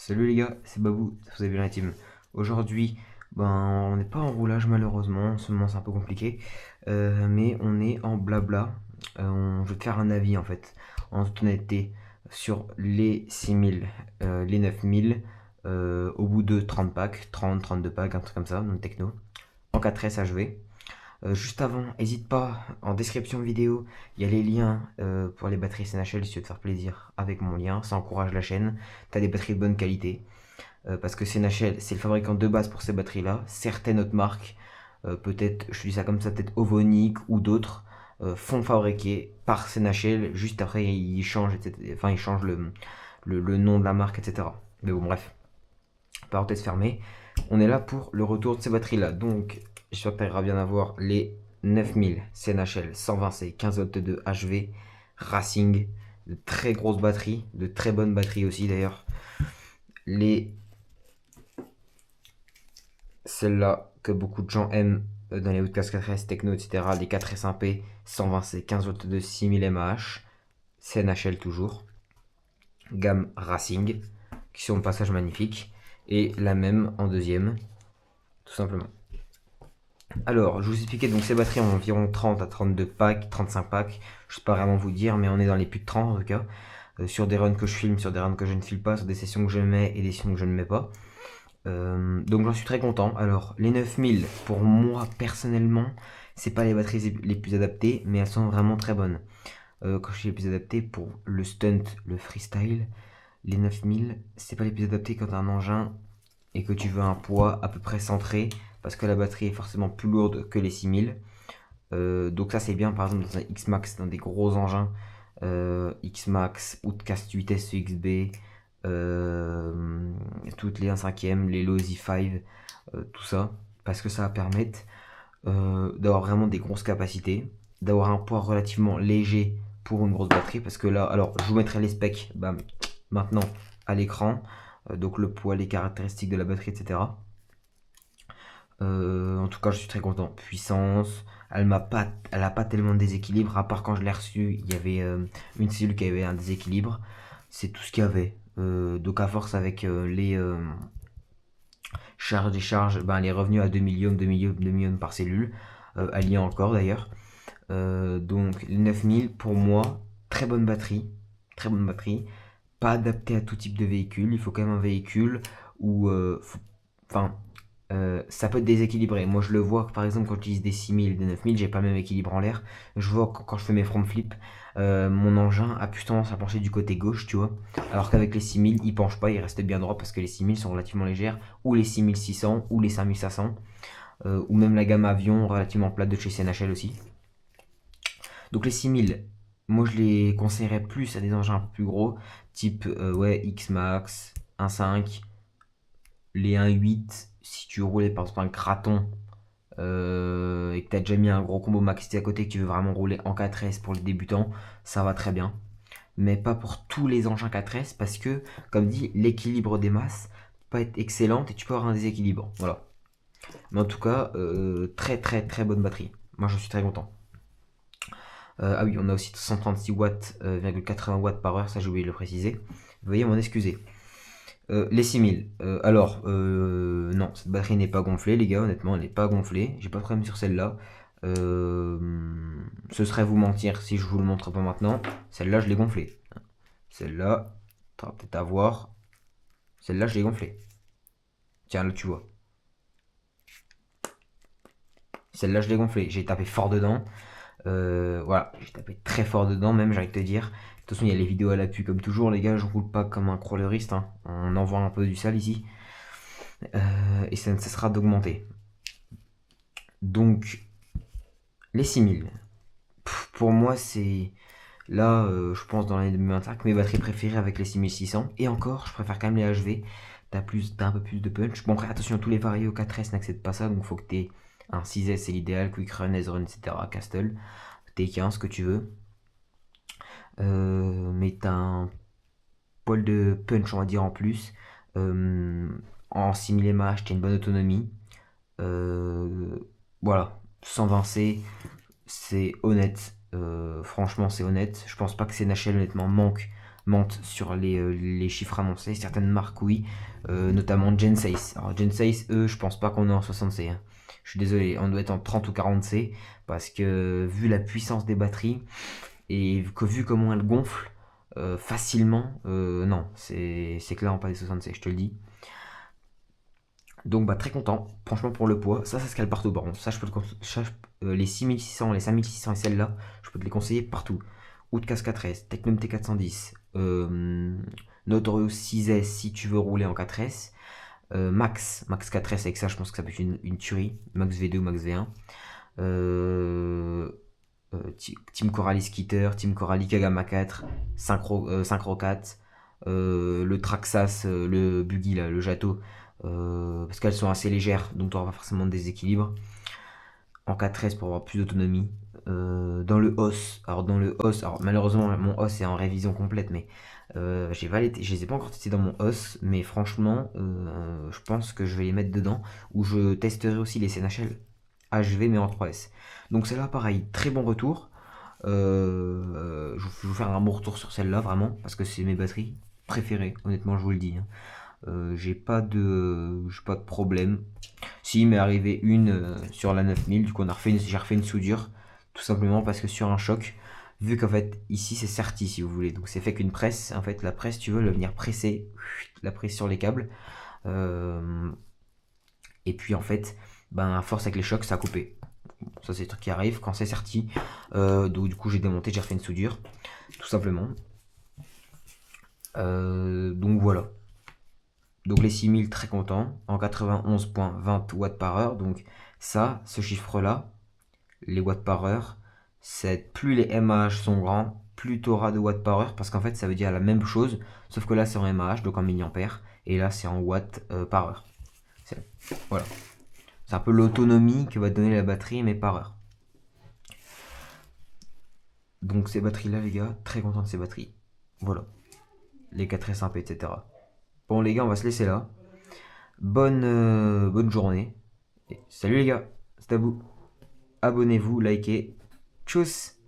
Salut les gars, c'est Babou, vous avez bien la team. Aujourd'hui, on n'est pas en roulage malheureusement, en ce moment c'est un peu compliqué, mais on est en blabla. Je vais te faire un avis en fait, en toute honnêteté, sur les 6000, les 9000, au bout de 30 packs, 30, 32 packs, un truc comme ça, donc techno, en 4S HV. Juste avant, n'hésite pas, en description vidéo, il y a les liens pour les batteries SNHL si tu veux te faire plaisir avec mon lien, ça encourage la chaîne, tu as des batteries de bonne qualité. Parce que CNHL, c'est le fabricant de base pour ces batteries-là. Certaines autres marques, peut-être, je dis ça comme ça, peut-être Ovonic ou d'autres, font fabriquer par CNHL. Juste après, ils changent, etc. Enfin, ils changent le nom de la marque, etc. Mais bon, bref, parenthèse fermée. On est là pour le retour de ces batteries-là. Donc, j'espère que tu arriveras bien à voir les 9000 CNHL 120C 15V2 HV Racing. De très grosses batteries, de très bonnes batteries aussi d'ailleurs. Les Celle-là que beaucoup de gens aiment dans les Outcast 4S, Techno, etc. Les 4S1P, 120C, 15 v de 6000 mAh, CNHL toujours, gamme Racing, qui sont au passage magnifiques, et la même en deuxième, tout simplement. Alors, je vous expliquais donc ces batteries ont environ 30 à 32 packs, 35 packs, je sais pas vraiment vous dire, mais on est dans les plus de 30 en tout cas, sur des runs que je filme, sur des runs que je ne filme pas, sur des sessions que je mets et des sessions que je ne mets pas. Donc j'en suis très content. Alors les 9000 pour moi personnellement, c'est pas les batteries les plus adaptées, mais elles sont vraiment très bonnes. Quand je dis les plus adaptées pour le stunt, le freestyle, les 9000 c'est pas les plus adaptés quand t'as un engin et que tu veux un poids à peu près centré, parce que la batterie est forcément plus lourde que les 6000. Donc ça c'est bien par exemple dans un X-Max, dans des gros engins, X-Max, Outcast 8S EXB, toutes les 1/5, les Lozi 5, tout ça, parce que ça va permettre d'avoir vraiment des grosses capacités, d'avoir un poids relativement léger pour une grosse batterie, parce que là, alors je vous mettrai les specs maintenant à l'écran, donc le poids, les caractéristiques de la batterie, etc. En tout cas, je suis très content. Puissance, elle a pas tellement de déséquilibre. À part quand je l'ai reçue, il y avait une cellule qui avait un déséquilibre. C'est tout ce qu'il y avait. Donc à force avec les charges décharges, elle est revenue à 2 millions, 2 millions, 2 millions par cellule. Elle y est encore d'ailleurs. Donc 9000 pour moi, très bonne batterie. Très bonne batterie. Pas adapté à tout type de véhicule. Il faut quand même un véhicule où, enfin, ça peut être déséquilibré. Moi, je le vois par exemple quand j'utilise des 6000, des 9000, j'ai pas le même équilibre en l'air. Je vois quand je fais mes front flips, mon engin a plus tendance à pencher du côté gauche, tu vois. Alors qu'avec les 6000, il penche pas, il reste bien droit parce que les 6000 sont relativement légères, ou les 6600, ou les 5500, ou même la gamme avion relativement plate de chez CNHL aussi. Donc les 6000, moi je les conseillerais plus à des engins un peu plus gros, type ouais, X-Max, 1.5, les 1.8, si tu roulais par exemple un Kraton et que tu as déjà mis un gros combo maxi à côté, que tu veux vraiment rouler en 4S pour les débutants, ça va très bien. Mais pas pour tous les engins 4S parce que, comme dit, l'équilibre des masses peut pas être excellent et tu peux avoir un déséquilibre. Voilà. Mais en tout cas, très très très bonne batterie. Moi je suis très content. Ah oui, on a aussi 136 watts, 80 watts par heure, ça j'ai oublié de le préciser. Veuillez m'en excuser. Les 6000. Non, cette batterie n'est pas gonflée, les gars, honnêtement, elle n'est pas gonflée. J'ai pas de problème sur celle-là. Euh, Ce serait vous mentir si je vous le montre pas maintenant. Celle-là, je l'ai gonflée. Celle-là, tu vas peut-être à voir. Celle-là, je l'ai gonflée. Tiens, là, tu vois. Celle-là, je l'ai gonflée. J'ai tapé fort dedans. Voilà, j'ai tapé très fort dedans, même, j'ai envie de te dire. De toute façon, il y a les vidéos à l'appui, comme toujours, les gars. Je roule pas comme un crawleriste, hein. On envoie un peu du sale ici. Et ça ne cessera d'augmenter. Donc, les 6000. Pour moi, c'est là, je pense, dans l'année 2025, mes batteries préférées avec les 6600. Et encore, je préfère quand même les HV. T'as un peu plus de punch. Bon, après, attention, tous les varios 4S n'acceptent pas ça. Donc, il faut que tu aies un 6S, c'est l'idéal. Quick Run, S-Run, etc. Castle. T15, ce que tu veux. Mais t'as un poil de punch, on va dire, en plus. Euh, En 6000 mAh, t'as une bonne autonomie. Euh, voilà, 120C, c'est honnête. Franchement, c'est honnête. Je pense pas que CNHL honnêtement manque mentent sur les chiffres annoncés. Certaines marques, oui, notamment Genesis. Alors Genesis, eux, je pense pas qu'on est en 60C, hein. Je suis désolé, on doit être en 30 ou 40C parce que vu la puissance des batteries et vu comment elles gonflent facilement, non, c'est clairement pas des 60C, je te le dis. Donc bah très content, franchement pour le poids, ça se cale partout par contre, ça je peux les 6600, les 5600 et celles-là, je peux te les conseiller partout. Outcast 4S, Tecnum T410, Notorious 6S si tu veux rouler en 4S, Max 4S avec ça je pense que ça peut être une tuerie, Max V2 ou Max V1, Team Coralie Skitter, Team Coralie Kagama 4, Synchro 4, le Traxas, le Buggy là, le Jato, parce qu'elles sont assez légères, donc tu n'auras pas forcément de déséquilibre. En 4S pour avoir plus d'autonomie. Dans le os, alors malheureusement mon os est en révision complète, mais je les ai pas encore testés dans mon os, mais franchement, je pense que je vais les mettre dedans, ou je testerai aussi les CNHL HV mais en 3S. Donc celle-là, pareil, très bon retour. Je vais vous faire un bon retour sur celle-là, vraiment, parce que c'est mes batteries préférées, honnêtement, je vous le dis, hein. J'ai pas de problème. Si, il m'est arrivé une sur la 9000, du coup, j'ai refait une soudure, tout simplement parce que sur un choc, vu qu'en fait, ici, c'est serti, si vous voulez, donc c'est fait qu'une presse, en fait, la presse, tu veux, elle va venir presser, la presse sur les câbles, euh, et puis en fait, ben, à force avec les chocs, ça a coupé. Ça, c'est le truc qui arrive quand c'est serti. Donc, du coup, j'ai démonté, j'ai refait une soudure, tout simplement. Donc voilà. Donc les 6000, très content. En 91.20 watts par heure. Donc ça, ce chiffre-là, les watts par heure, c'est plus les mAh sont grands, plus tu auras de watts par heure. Parce qu'en fait, ça veut dire la même chose. Sauf que là, c'est en mAh, donc en milliampères. Et là, c'est en watts par heure. Voilà. C'est un peu l'autonomie que va donner la batterie, mais par heure. Donc ces batteries-là, les gars, très content de ces batteries. Voilà. Les 4S1P, etc. Bon, les gars, on va se laisser là. Bonne journée. Et salut les gars, c'est à vous. Abonnez-vous, likez. Tchuss!